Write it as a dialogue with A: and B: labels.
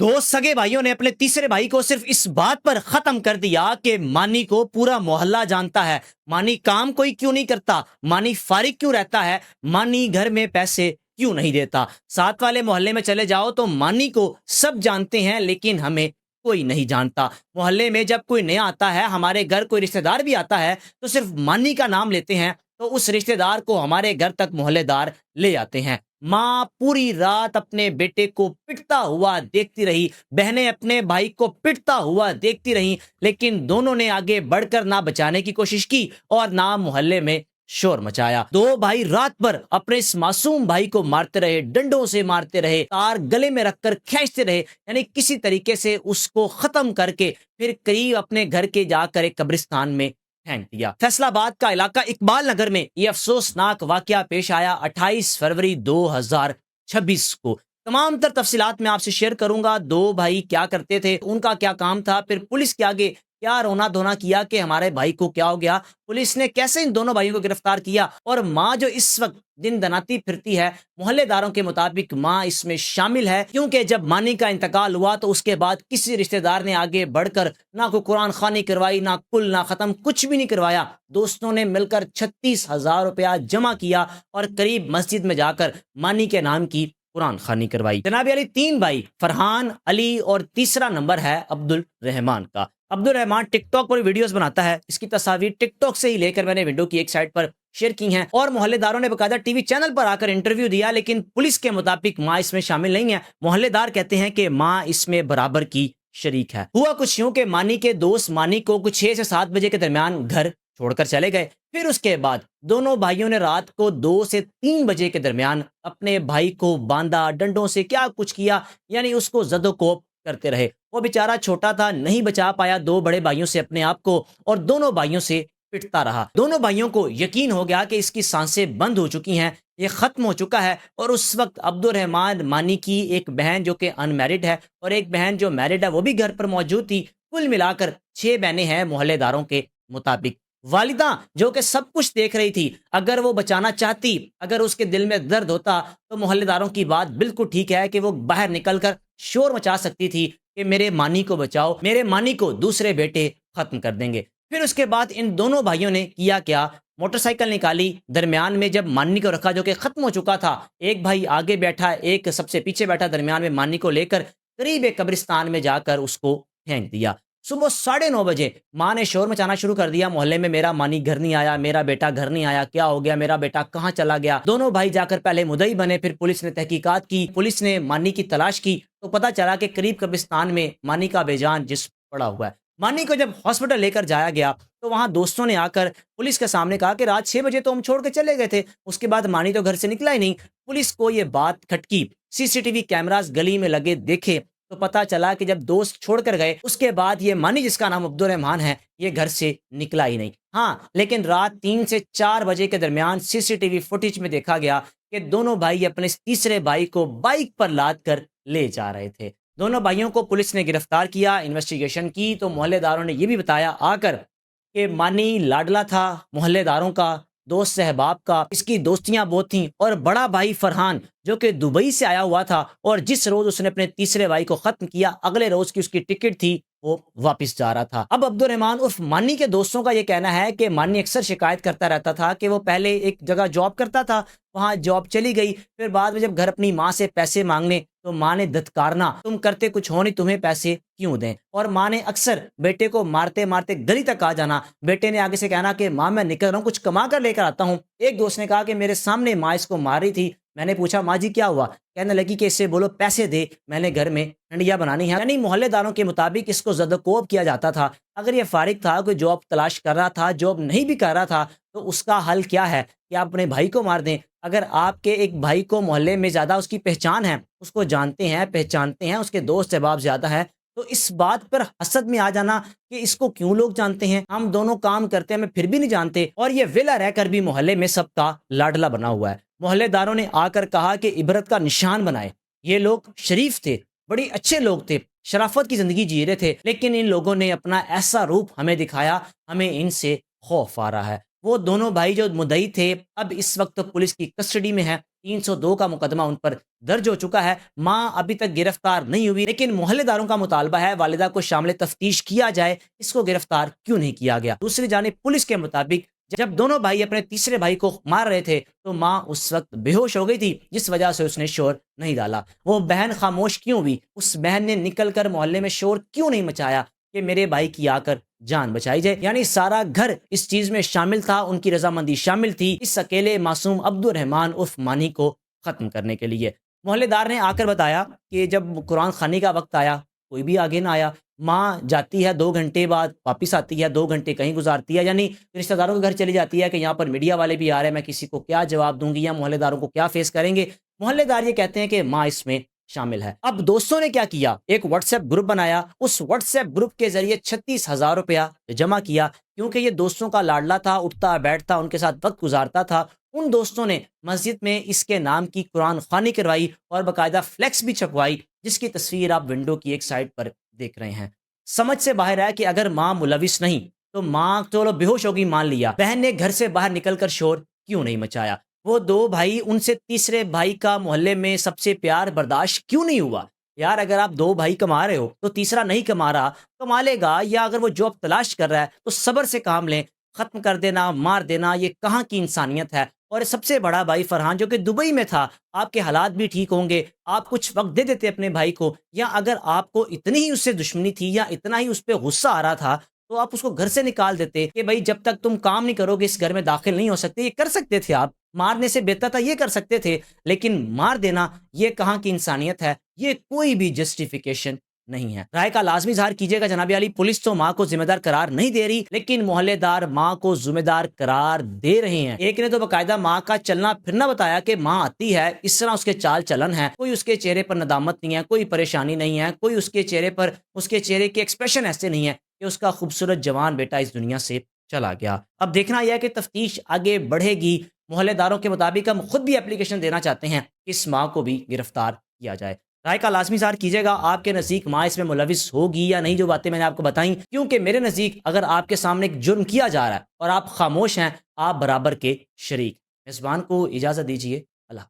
A: दो सगे भाइयों ने अपने तीसरे भाई को सिर्फ इस बात पर खत्म कर दिया कि मानी को पूरा मोहल्ला जानता है, मानी काम कोई क्यों नहीं करता, मानी फारिग क्यों रहता है, मानी घर में पैसे क्यों नहीं देता। साथ वाले मोहल्ले में चले जाओ तो मानी को सब जानते हैं लेकिन हमें कोई नहीं जानता। मोहल्ले में जब कोई नया आता है, हमारे घर कोई रिश्तेदार भी आता है तो सिर्फ मानी का नाम लेते हैं तो उस रिश्तेदार को हमारे घर तक मोहल्लेदार ले आते हैं। माँ पूरी रात अपने बेटे को पिटता हुआ देखती रही, बहनें अपने भाई को पिटता हुआ देखती रहीं, लेकिन दोनों ने आगे बढ़कर ना बचाने की कोशिश की और ना मोहल्ले में शोर मचाया। दो भाई रात भर अपने इस मासूम भाई को मारते रहे, डंडों से मारते रहे, तार गले में रखकर खींचते रहे, यानी किसी तरीके से उसको खत्म करके फिर करीब अपने घर के जाकर एक कब्रिस्तान में फेंक दिया। फैसलाबाद का इलाका इकबाल नगर में यह अफसोसनाक वाकया पेश आया 28 फरवरी 2026 को। तमाम तर तफसीलात मैं आपसे शेयर करूंगा। दो भाई क्या करते थे, उनका क्या काम था, फिर पुलिस के आगे क्या रोना धोना किया कि हमारे भाई को क्या हो गया, पुलिस ने कैसे इन दोनों भाइयों को गिरफ्तार किया, और माँ जो इस वक्त दिन दनाती फिरती है, मोहल्लेदारों के मुताबिक माँ इसमें शामिल है, क्योंकि जब मानी का इंतकाल हुआ तो उसके बाद किसी रिश्तेदार ने आगे बढ़कर ना कोई कुरान खानी करवाई, ना कुल ना खत्म, कुछ भी नहीं करवाया। दोस्तों ने मिलकर 36,000 रुपया जमा किया और करीब मस्जिद में जाकर मानी के नाम की कुरान खानी करवाई। जनाब अली तीन भाई फरहान, अली और तीसरा नंबर है अब्दुल रहमान का। अब्दुल रहमान टिकटॉक पर वीडियोस बनाता है। इसकी तस्वीर टिकटॉक से ही लेकर मैंने विंडो की एक साइड पर शेयर की हैं और मोहल्लेदारों ने बकायदा टीवी चैनल पर आकर इंटरव्यू दिया, लेकिन पुलिस के मुताबिक माँ इसमें शामिल नहीं है। मोहल्लेदार कहते हैं कि माँ इसमें बराबर की शरीक है। हुआ कुछ यूं कि मानी के दोस्त मानी को कुछ 6 से 7 बजे के दरमियान घर छोड़कर चले गए। फिर उसके बाद दोनों भाइयों ने रात को 2 से 3 बजे के दरमियान अपने भाई को बांधा, डंडों से क्या कुछ किया, यानी उसको जदोकोप करते रहे। वो बेचारा छोटा था, नहीं बचा पाया दो बड़े भाइयों से अपने आप को और दोनों भाइयों से पिटता रहा। दोनों भाइयों को यकीन हो गया कि इसकी सांसें बंद हो चुकी हैं, ये खत्म हो चुका है। और उस वक्त अब्दुल रहमान मानी की एक बहन जो कि अनमैरिड है और एक बहन जो मैरिड है वो भी घर पर मौजूद थी। कुल मिलाकर 6 बहनें हैं मोहल्लेदारों के मुताबिक। वालिदा जो कि सब कुछ देख रही थी, अगर वो बचाना चाहती, अगर उसके दिल में दर्द होता तो मोहल्लेदारों की बात बिल्कुल ठीक है कि वो बाहर निकलकर शोर मचा सकती थी कि मेरे मानी को बचाओ, मेरे मानी को दूसरे बेटे खत्म कर देंगे। फिर उसके बाद इन दोनों भाइयों ने किया क्या, मोटरसाइकिल निकाली, दरमियान में जब मानी को रखा जो कि खत्म हो चुका था, एक भाई आगे बैठा, एक सबसे पीछे बैठा, दरमियान में मानी को लेकर करीब एक कब्रिस्तान में जाकर उसको फेंक दिया। सुबह 9:30 बजे माँ ने शोर मचाना शुरू कर दिया मोहल्ले में, मेरा मानी घर नहीं आया, मेरा बेटा घर नहीं आया, क्या हो गया, मेरा बेटा कहाँ चला गया। दोनों भाई जाकर पहले मुद्दई बने, फिर पुलिस ने तहकीकात की, पुलिस ने मानी की तलाश की तो पता चला कि करीब कब्रिस्तान में मानी का बेजान जिस्म पड़ा हुआ है। मानी को जब हॉस्पिटल लेकर जाया गया तो वहां दोस्तों ने आकर पुलिस के सामने कहा कि रात 6 बजे तो हम छोड़ के चले गए थे, उसके बाद मानी तो घर से निकला ही नहीं। पुलिस को ये बात खटकी, सीसीटीवी कैमरास गली में लगे देखे तो पता चला कि जब दोस्त छोड़कर गए उसके बाद ये मानी जिसका नाम अब्दुल रहमान है ये घर से निकला ही नहीं। हाँ, लेकिन रात 3 से 4 बजे के दरमियान सीसीटीवी फुटेज में देखा गया कि दोनों भाई अपने तीसरे भाई को बाइक पर लाद कर ले जा रहे थे। दोनों भाइयों को पुलिस ने गिरफ्तार किया, इन्वेस्टिगेशन की तो मोहल्लेदारों ने यह भी बताया आकर कि मानी लाडला था मोहल्लेदारों का, दोस्त सहबाब का, इसकी दोस्तियां बहुत थीं। और बड़ा भाई फरहान जो कि दुबई से आया हुआ था और जिस रोज उसने अपने तीसरे भाई को खत्म किया, अगले रोज की उसकी टिकट थी, वो वापस जा रहा था। अब अब्दुल रहमान उर्फ मानी के दोस्तों का ये कहना है कि मानी अक्सर शिकायत करता रहता था कि वो पहले एक जगह जॉब करता था, वहां जॉब चली गई, फिर बाद में जब घर अपनी माँ से पैसे मांगने तो माँ ने धत्कारना, तुम करते कुछ हो नहीं, तुम्हें पैसे क्यों दें। और माँ ने अक्सर बेटे को मारते मारते गली तक आ जाना, बेटे ने आगे से कहना कि माँ मैं निकल रहा हूँ, कुछ कमा कर लेकर आता हूँ। एक दोस्त ने कहा कि मेरे सामने माँ इसको मार रही थी, मैंने पूछा माँ जी क्या हुआ, कहने लगी कि इससे बोलो पैसे दे, मैंने घर में ठंडिया बनानी है। यानी मोहल्लेदारों के मुताबिक इसको ज़दकोब किया जाता था। अगर ये फारिग था, कोई जॉब तलाश कर रहा था, जॉब नहीं भी कर रहा था, तो उसका हल क्या है कि आप अपने भाई को मार दें। अगर आपके एक भाई को मोहल्ले में ज़्यादा उसकी पहचान है, उसको जानते हैं पहचानते हैं, उसके दोस्त अहबाब ज़्यादा है, तो इस बात पर हसद में आ जाना कि इसको क्यों लोग जानते हैं, हम दोनों काम करते हैं, हमें फिर भी नहीं जानते, और ये विला रहकर भी मोहल्ले में सबका लाडला बना हुआ है। मोहल्लेदारों ने आकर कहा कि इबरत का निशान बनाए, ये लोग शरीफ थे, बड़े अच्छे लोग थे, शराफत की जिंदगी जी रहे थे, लेकिन इन लोगों ने अपना ऐसा रूप हमें दिखाया, हमें इनसे खौफ आ रहा है। वो दोनों भाई जो मुद्दई थे अब इस वक्त पुलिस की कस्टडी में है, 302 का मुकदमा उन पर दर्ज हो चुका है। माँ अभी तक गिरफ्तार नहीं हुई, लेकिन मोहल्लेदारों का मुतालबा है वालिदा को शामिल तफ्तीश किया जाए, इसको गिरफ्तार क्यों नहीं किया गया। दूसरी जानिब पुलिस के मुताबिक जब दोनों भाई अपने तीसरे भाई को मार रहे थे तो माँ उस वक्त बेहोश हो गई थी, जिस वजह से उसने शोर नहीं डाला। वो बहन खामोश क्यों हुई? उस बहन ने निकल कर मोहल्ले में शोर क्यों नहीं मचाया कि मेरे भाई की आकर जान बचाई जाए? यानी सारा घर इस चीज में शामिल था, उनकी रजामंदी शामिल थी इस अकेले मासूम अब्दुल रहमान उर्फ मानी को खत्म करने के लिए। मोहल्लेदार ने आकर बताया कि जब कुरान खानी का वक्त आया कोई भी आगे ना आया। माँ जाती है 2 घंटे बाद वापस आती है, 2 घंटे कहीं गुजारती है, यानी रिश्तेदारों के घर चली जाती है कि यहाँ पर मीडिया वाले भी आ रहे हैं, मैं किसी को क्या जवाब दूंगी या मोहल्लेदारों को क्या फेस करेंगे। मोहल्लेदार ये कहते हैं कि माँ इसमें शामिल है। अब दोस्तों ने क्या किया, एक व्हाट्सएप ग्रुप बनाया, उस व्हाट्सएप ग्रुप के जरिए 36,000 रुपया जमा किया, क्योंकि ये दोस्तों का लाडला था, उठता बैठता उनके साथ वक्त गुजारता था। उन दोस्तों ने मस्जिद में इसके नाम की कुरान खानी करवाई और बाकायदा फ्लेक्स भी छपवाई, जिसकी तस्वीर आप विंडो की एक साइड पर देख रहे हैं। समझ से बाहर है कि अगर माँ मुलविस नहीं तो माँ चलो बेहोश होगी मान लिया, बहन ने घर से बाहर निकलकर शोर क्यों नहीं मचाया? वो 2 भाई, उनसे तीसरे भाई का मोहल्ले में सबसे प्यार बर्दाश्त क्यों नहीं हुआ? यार अगर आप 2 भाई कमा रहे हो तो तीसरा नहीं कमा रहा, कमा लेगा, या अगर वो जॉब तलाश कर रहा है तो सब्र से काम लें। खत्म कर देना, मार देना, ये कहाँ की इंसानियत है? और सबसे बड़ा भाई फरहान जो कि दुबई में था, आपके हालात भी ठीक होंगे, आप कुछ वक्त दे देते अपने भाई को, या अगर आपको इतनी ही उससे दुश्मनी थी या इतना ही उस पर गुस्सा आ रहा था तो आप उसको घर से निकाल देते कि भाई जब तक तुम काम नहीं करोगे इस घर में दाखिल नहीं हो सकते। ये कर सकते थे आप, मारने से बेहतर था ये कर सकते थे, लेकिन मार देना ये कहाँ की इंसानियत है? ये कोई भी जस्टिफिकेशन नहीं है। राय का लाजमी इजहार कीजिएगा जनाब अली। पुलिस तो माँ को जिम्मेदार करार नहीं दे रही, लेकिन मोहल्लेदार माँ को जिम्मेदार करार दे रहे हैं। एक ने तो बाकायदा माँ का चलना फिरना बताया कि माँ आती है, इस तरह उसके चाल चलन है, कोई उसके चेहरे पर नदामत नहीं है, कोई परेशानी नहीं है, कोई उसके चेहरे के एक्सप्रेशन ऐसे नहीं है कि उसका खूबसूरत जवान बेटा इस दुनिया से चला गया। अब देखना यह है कि तफ्तीश आगे बढ़ेगी। मोहल्लेदारों के मुताबिक हम खुद भी एप्लीकेशन देना चाहते हैं कि इस माँ को भी गिरफ्तार किया जाए। राय का लाजमी इज़हार कीजिएगा, आपके नज़दीक माँ इसमें मुलविस होगी या नहीं, जो बातें मैंने आपको बताई, क्योंकि मेरे नज़दीक अगर आपके सामने एक जुर्म किया जा रहा है और आप खामोश हैं, आप बराबर के शरीक। मेज़बान को इजाज़त दीजिए। अल्लाह।